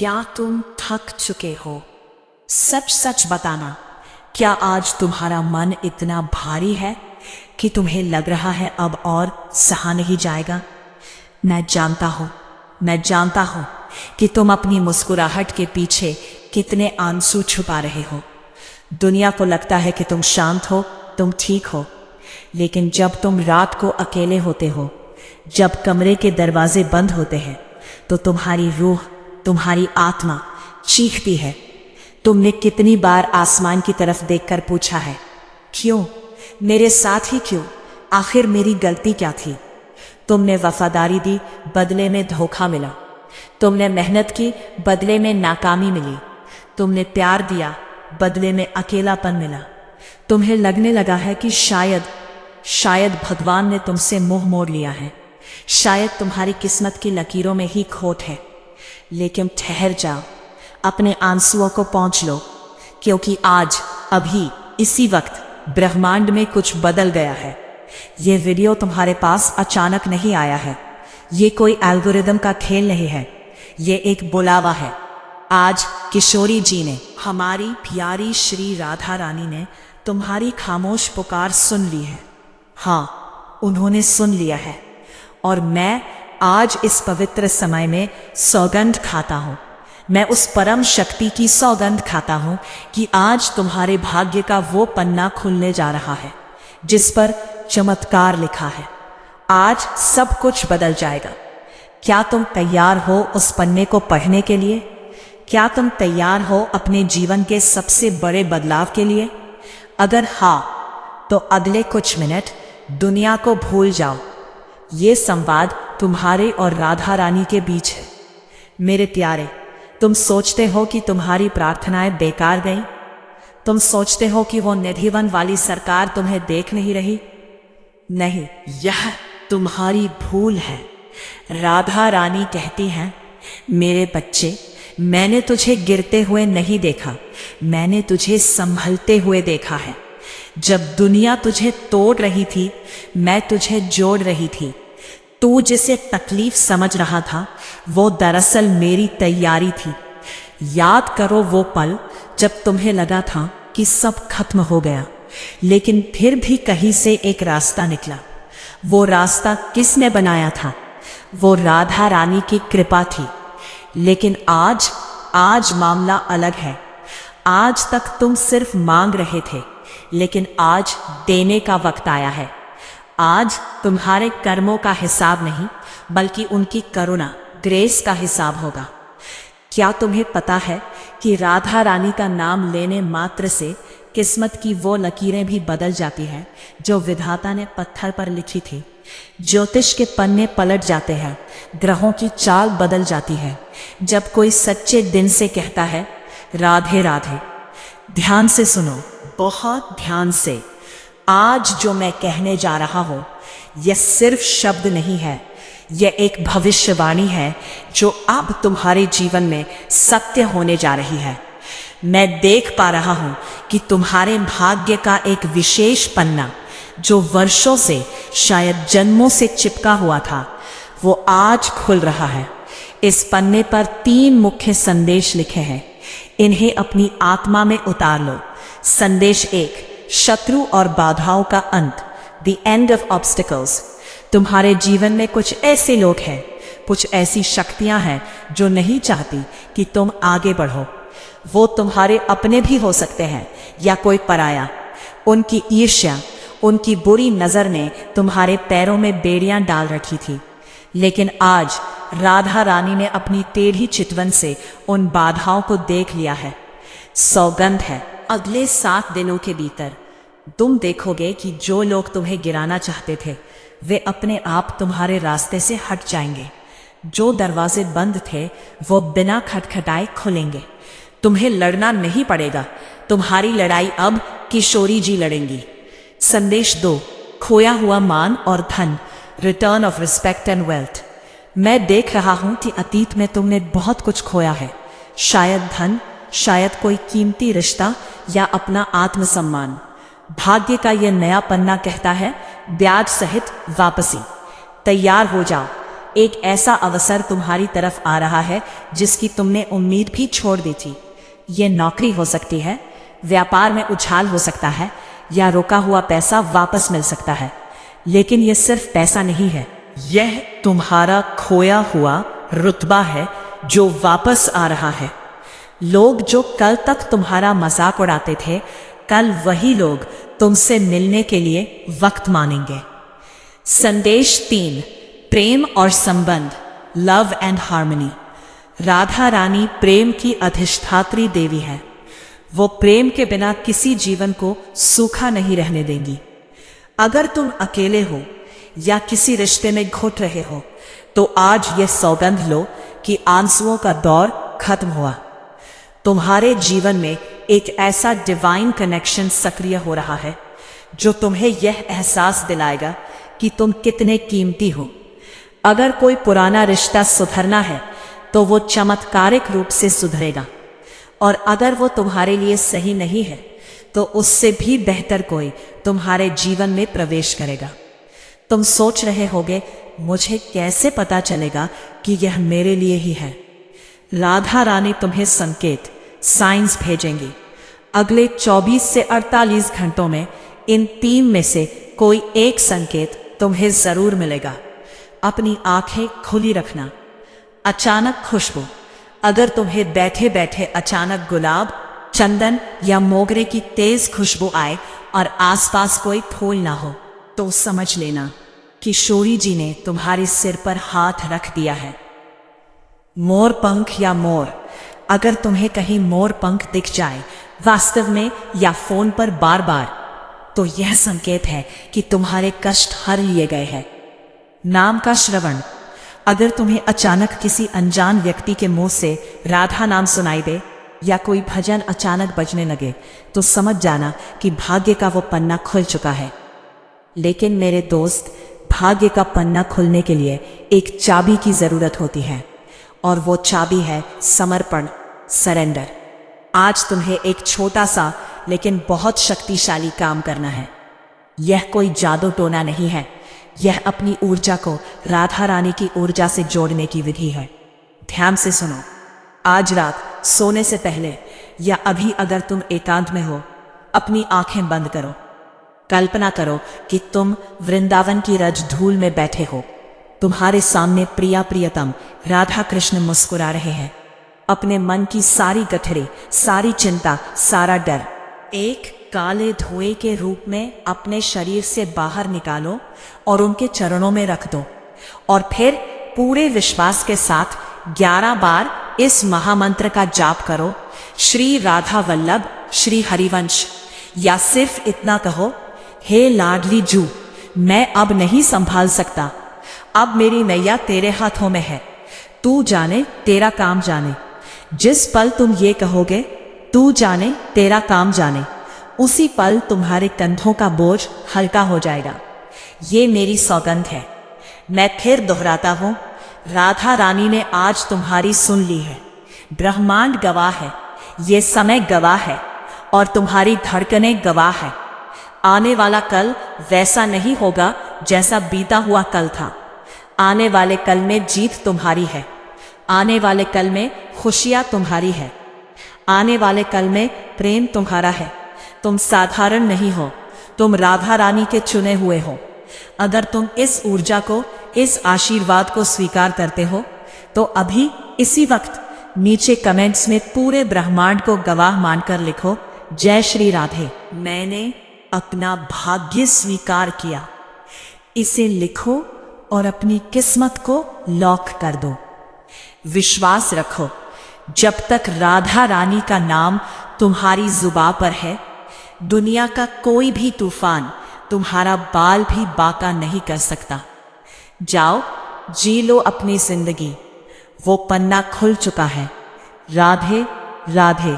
क्या तुम थक चुके हो? सच सच बताना, क्या आज तुम्हारा मन इतना भारी है कि तुम्हें लग रहा है अब और सहा नहीं जाएगा? मैं जानता हूं कि तुम अपनी मुस्कुराहट के पीछे कितने आंसू छुपा रहे हो। दुनिया को लगता है कि तुम शांत हो, तुम ठीक हो, लेकिन जब तुम रात को अकेले होते हो, जब कमरे के दरवाजे बंद होते हैं, तो तुम्हारी रूह, तुम्हारी आत्मा चीखती है। तुमने कितनी बार आसमान की तरफ देखकर पूछा है, क्यों मेरे साथ ही क्यों? आखिर मेरी गलती क्या थी? तुमने वफादारी दी, बदले में धोखा मिला। तुमने मेहनत की, बदले में नाकामी मिली। तुमने प्यार दिया, बदले में अकेलापन मिला। तुम्हें लगने लगा है कि शायद भगवान ने तुमसे मुंह मोड़ लिया है, शायद तुम्हारी किस्मत की लकीरों में ही खोट है। लेकिन ठहर जाओ, अपने आंसुओं को पहुंच लो, क्योंकि आज, अभी, इसी वक्त ब्रह्मांड में कुछ बदल गया है। ये वीडियो तुम्हारे पास अचानक नहीं आया है, ये कोई एल्गोरिदम का खेल नहीं है, ये एक बुलावा है। आज किशोरी जी ने, हमारी प्यारी श्री राधा रानी ने तुम्हारी खामोश पुकार सुन ली है। हाँ, उन्होंने सुन लिया है, और मैं आज इस पवित्र समय में सौगंध खाता हूँ। मैं उस परम शक्ति की सौगंध खाता हूँ कि आज तुम्हारे भाग्य का वो पन्ना खुलने जा रहा है जिस पर चमत्कार लिखा है। आज सब कुछ बदल जाएगा। क्या तुम तैयार हो उस पन्ने को पढ़ने के लिए? क्या तुम तैयार हो अपने जीवन के सबसे बड़े बदलाव के लिए? अगर हाँ, तो अगले कुछ मिनट दुनिया को भूल जाओ। ये संवाद तुम्हारे और राधा रानी के बीच है। मेरे प्यारे, तुम सोचते हो कि तुम्हारी प्रार्थनाएं बेकार गईं? तुम सोचते हो कि वो निधिवन वाली सरकार तुम्हें देख नहीं रही? नहीं, यह तुम्हारी भूल है। राधा रानी कहती हैं, मेरे बच्चे, मैंने तुझे गिरते हुए नहीं देखा, मैंने तुझे संभलते हुए देखा है। जब दुनिया तुझे तोड़ रही थी, मैं तुझे जोड़ रही थी। तू जिसे तकलीफ समझ रहा था, वो दरअसल मेरी तैयारी थी। याद करो वो पल जब तुम्हें लगा था कि सब खत्म हो गया, लेकिन फिर भी कहीं से एक रास्ता निकला। वो रास्ता किसने बनाया था? वो राधा रानी की कृपा थी। लेकिन आज मामला अलग है। आज तक तुम सिर्फ मांग रहे थे, लेकिन आज देने का वक्त आया है। आज तुम्हारे कर्मों का हिसाब नहीं, बल्कि उनकी करुणा, ग्रेस का हिसाब होगा। क्या तुम्हें पता है कि राधा रानी का नाम लेने मात्र से किस्मत की वो लकीरें भी बदल जाती हैं जो विधाता ने पत्थर पर लिखी थी। ज्योतिष के पन्ने पलट जाते हैं, ग्रहों की चाल बदल जाती है। जब कोई सच्चे दिन से कहता है, राधे राधे। ध्यान से सुनो, बहुत ध्यान से। आज जो मैं कहने जा रहा हूं, यह सिर्फ शब्द नहीं है, यह एक भविष्यवाणी है जो अब तुम्हारे जीवन में सत्य होने जा रही है। मैं देख पा रहा हूं कि तुम्हारे भाग्य का एक विशेष पन्ना, जो वर्षों से, शायद जन्मों से चिपका हुआ था, वो आज खुल रहा है। इस पन्ने पर 3 मुख्य संदेश लिखे हैं। इन्हें अपनी आत्मा में उतार लो। संदेश 1, शत्रु और बाधाओं का अंत, द एंड ऑफ ऑब्स्टिकल्स। तुम्हारे जीवन में कुछ ऐसे लोग हैं, कुछ ऐसी शक्तियां हैं जो नहीं चाहती कि तुम आगे बढ़ो। वो तुम्हारे अपने भी हो सकते हैं या कोई पराया। उनकी ईर्ष्या, उनकी बुरी नजर ने तुम्हारे पैरों में बेड़ियां डाल रखी थी। लेकिन आज राधा रानी ने अपनी टेढ़ी चितवन से उन बाधाओं को देख लिया है। सौगंध है, अगले 7 दिनों के भीतर तुम देखोगे कि जो लोग तुम्हें गिराना चाहते थे, वे अपने आप तुम्हारे रास्ते से हट जाएंगे। जो दरवाजे बंद थे, वो बिना खटखटाए खुलेंगे। तुम्हें लड़ना नहीं पड़ेगा, तुम्हारी लड़ाई अब किशोरी जी लड़ेंगी। संदेश 2, खोया हुआ मान और धन, return of respect and wealth. मैं देख रहा हूं कि अतीत में तुमने बहुत कुछ खोया है, शायद धन, शायद कोई कीमती रिश्ता या अपना आत्मसम्मान। भाग्य का यह नया पन्ना कहता है, ब्याज सहित वापसी। तैयार हो जाओ, एक ऐसा अवसर तुम्हारी तरफ आ रहा है जिसकी तुमने उम्मीद भी छोड़ दी थी। ये नौकरी हो सकती है, व्यापार में उछाल हो सकता है, या रोका हुआ पैसा वापस मिल सकता है। लेकिन यह सिर्फ पैसा नहीं है, यह तुम्हारा खोया हुआ रुतबा है जो वापस आ रहा है। लोग जो कल तक तुम्हारा मजाक उड़ाते थे, कल वही लोग तुमसे मिलने के लिए वक्त मानेंगे। संदेश 3, प्रेम और संबंध, love and harmony. Radha Rani प्रेम की अधिष्ठात्री देवी है। वो प्रेम के बिना किसी जीवन को सूखा नहीं रहने देंगी। अगर तुम अकेले हो या किसी रिश्ते में घुट रहे हो तो आज यह सौगंध लो कि आंसुओं का दौर खत्म हुआ। तुम्हारे जीवन में एक ऐसा डिवाइन कनेक्शन सक्रिय हो रहा है जो तुम्हें यह एहसास दिलाएगा कि तुम कितने कीमती हो। अगर कोई पुराना रिश्ता सुधरना है तो वो चमत्कारिक रूप से सुधरेगा, और अगर वो तुम्हारे लिए सही नहीं है तो उससे भी बेहतर कोई तुम्हारे जीवन में प्रवेश करेगा। तुम सोच रहे होगे, मुझे कैसे पता चलेगा कि यह मेरे लिए ही है? राधा रानी तुम्हें संकेत, साइंस भेजेंगी। अगले 24 से 48 घंटों में इन 3 में से कोई एक संकेत तुम्हें जरूर मिलेगा। अपनी आंखें खुली रखना। अचानक खुशबू। अगर तुम्हें बैठे बैठे अचानक गुलाब, चंदन या मोगरे की तेज खुशबू आए और आसपास कोई फूल ना हो तो समझ लेना कि शौरी जी ने तुम्हारे सिर पर हाथ रख दिया है। मोर पंख या मोर। अगर तुम्हें कहीं मोर पंख दिख जाए, वास्तव में या फोन पर बार बार, तो यह संकेत है कि तुम्हारे कष्ट हर लिए गए हैं। नाम का श्रवण। अगर तुम्हें अचानक किसी अनजान व्यक्ति के मुंह से राधा नाम सुनाई दे या कोई भजन अचानक बजने लगे तो समझ जाना कि भाग्य का वो पन्ना खुल चुका है। लेकिन मेरे दोस्त, भाग्य का पन्ना खुलने के लिए एक चाबी की जरूरत होती है, और वो चाबी है समर्पण, सरेंडर। आज तुम्हें एक छोटा सा लेकिन बहुत शक्तिशाली काम करना है। यह कोई जादू टोना नहीं है, यह अपनी ऊर्जा को राधा रानी की ऊर्जा से जोड़ने की विधि है। ध्यान से सुनो। आज रात सोने से पहले या अभी अगर तुम एकांत में हो, अपनी आंखें बंद करो। कल्पना करो कि तुम वृंदावन की रज धूल में बैठे हो। तुम्हारे सामने प्रिया प्रियतम राधा कृष्ण मुस्कुरा रहे हैं। अपने मन की सारी गठरी, सारी चिंता, सारा डर एक काले धुएं के रूप में अपने शरीर से बाहर निकालो और उनके चरणों में रख दो। और फिर पूरे विश्वास के साथ 11 बार इस महामंत्र का जाप करो, श्री राधा वल्लभ श्री हरिवंश। या सिर्फ इतना कहो, हे लाडली जू, मैं अब नहीं संभाल सकता, अब मेरी नैया तेरे हाथों में है। तू जाने तेरा काम जाने। जिस पल तुम ये कहोगे, तू जाने तेरा काम जाने, उसी पल तुम्हारे कंधों का बोझ हल्का हो जाएगा। ये मेरी सौगंध है। मैं फिर दोहराता हूं, राधा रानी ने आज तुम्हारी सुन ली है। ब्रह्मांड गवाह है, ये समय गवाह है, और तुम्हारी धड़कनें गवाह है। आने वाला कल वैसा नहीं होगा जैसा बीता हुआ कल था। आने वाले कल में जीत तुम्हारी है। आने वाले कल में खुशियां तुम्हारी है। आने वाले कल में प्रेम तुम्हारा है। तुम साधारण नहीं हो, तुम राधा रानी के चुने हुए हो। अगर तुम इस ऊर्जा को, इस आशीर्वाद को स्वीकार करते हो तो अभी इसी वक्त नीचे कमेंट्स में पूरे ब्रह्मांड को गवाह मानकर लिखो, जय श्री राधे। मैंने अपना भाग्य स्वीकार किया। इसे लिखो और अपनी किस्मत को लॉक कर दो। विश्वास रखो, जब तक राधा रानी का नाम तुम्हारी जुबां पर है, दुनिया का कोई भी तूफान तुम्हारा बाल भी बांका नहीं कर सकता। जाओ, जी लो अपनी जिंदगी। वो पन्ना खुल चुका है। राधे राधे।